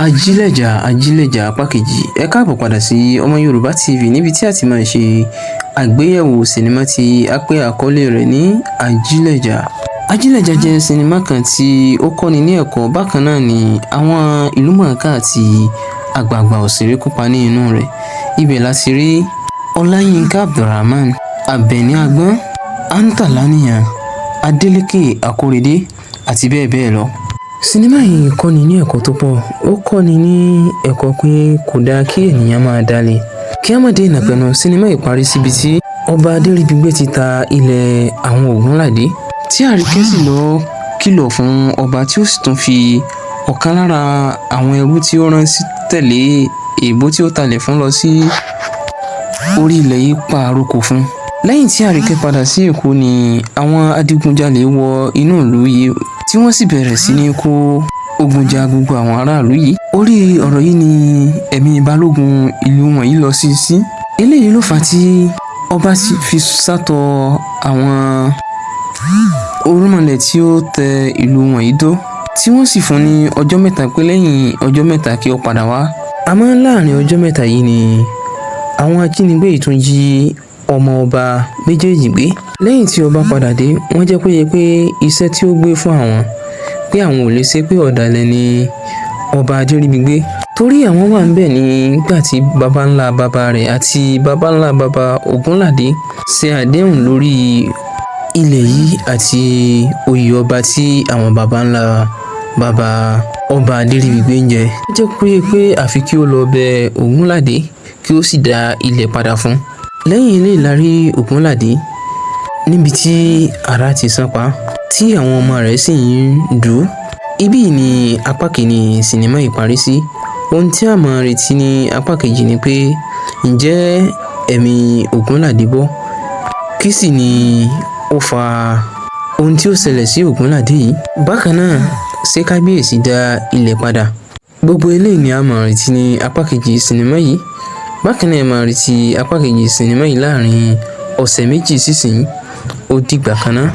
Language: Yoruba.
Ajílẹ̀jà apá kejì. Ẹ káàbọ̀ padà sí Ọmọ Yorùbá TV níbi tí a ti máa ṣe àgbéyẹ̀wò sinimá tí a pè àkọlé rẹ̀ ní Ajílẹ̀jà. Ajílẹ̀jà jẹ́ sinimá kan tí ó kọ́ni ní ẹ̀kọ́, bákan náà ni àwọn ìlúmọ̀ọ́ká àti àgbààgbà òṣèré kópa ní inú rẹ̀. Ibẹ̀ la ti rí Ọláyínká Abdulrahman, Àbẹ̀ní Agbọ́n, Anta Laniyan, Adeleke Akorede àti bẹ́ẹ̀ bẹ́ẹ̀ lọ. Sinimá yìí kọ́ni ní ẹ̀kọ́ tó pọ̀. Ó kọ́ni ní ẹ̀kọ́ pé kò dáa kí ènìyàn máa dalẹ̀. Kí á má dé ìnàpẹ̀nu, sinimá yìí parí síbi tí ọba Adéríbigbé ti ta ilẹ̀ àwọn Ògúnládé, tí Àríkẹ́ sì lọ kìlọ̀ fún ọba, tí ó sì tún fi ọ̀kan lára àwọn ẹrú tí ó rán sí tẹ̀lé èèbó tí ó talẹ̀ fún lọ sí orí ilẹ̀ yìí pàrókò fún. Lẹ́yìn tí Àríkẹ́ padà sí Èkó ni àwọn adigunjalè wọ inú ìlú yìí, tí wọ́n sì bẹ̀rẹ̀ sí ní kó ogun ja gbogbo àwọn aráàlú yìí. Orí ọ̀rọ̀ yìí ni ẹ̀mí balógun ìlú wọn yìí lọ sí. Eléyìí ló fà á tí ọba fi sátọ̀ àwọn orúnmọlẹ̀ tí ó tẹ ìlú wọn yìí dó, tí wọ́n sì fún ní ọjọ́ mẹ́ta pé lẹ́yìn ọjọ́ mẹ́ta kí ó padà wá. Àmọ́ láàrin ọjọ́ mẹ́ta yìí ni àwọn ajínigbé yìí tún jí ọmọ ọba méjèèjì gbé. Lẹ́yìn tí ọba padà dé, wọ́n jẹ́ kó yé pé iṣẹ́ tí ó gbé fún àwọn, pé àwọn ò lè ṣe, pé ọ̀dàlẹ̀ ni ọba Adéríbigbé, torí àwọn wà ń bẹ̀ nígbà tí baba ńlá baba rẹ̀ àti baba ńlá baba Ògúnládé ṣe àdéhùn lórí ilẹ̀ yìí àti oyè ọba tí àwọn baba ńlá baba ọba Adéríbigbé ń jẹ. Ó jẹ́ kó yé pé àfi kí ó lọ bẹ Ògúnládé kí ó sì dá ilẹ̀ padà fún. Lẹ́yìn ilé ìlarí Ògúnládé níbi tí ara ti sán pa, tí àwọn ọmọ rẹ̀ sì ń dù. Ibí ni apá kìíní sinimá yìí parí sí. Ohun tí a máa retí ní apá kejì ni pé ǹjẹ́ ẹ̀mí Ògúnládé bọ́? Kí sì ni ó fa ohun tí ó ṣẹlẹ̀ sí Ògúnládé yìí? Bákan náà, ṣé kábíyèsí dá ilẹ̀ padà? Gbogbo eléyìí ni a máa retí ní apá kejì sinimá yìí. Bákan náà, ẹ máa retí apá kejì sinimá yìí láàrin ọ̀sẹ̀ méjì sísìn. Ó dìgbà kan náà.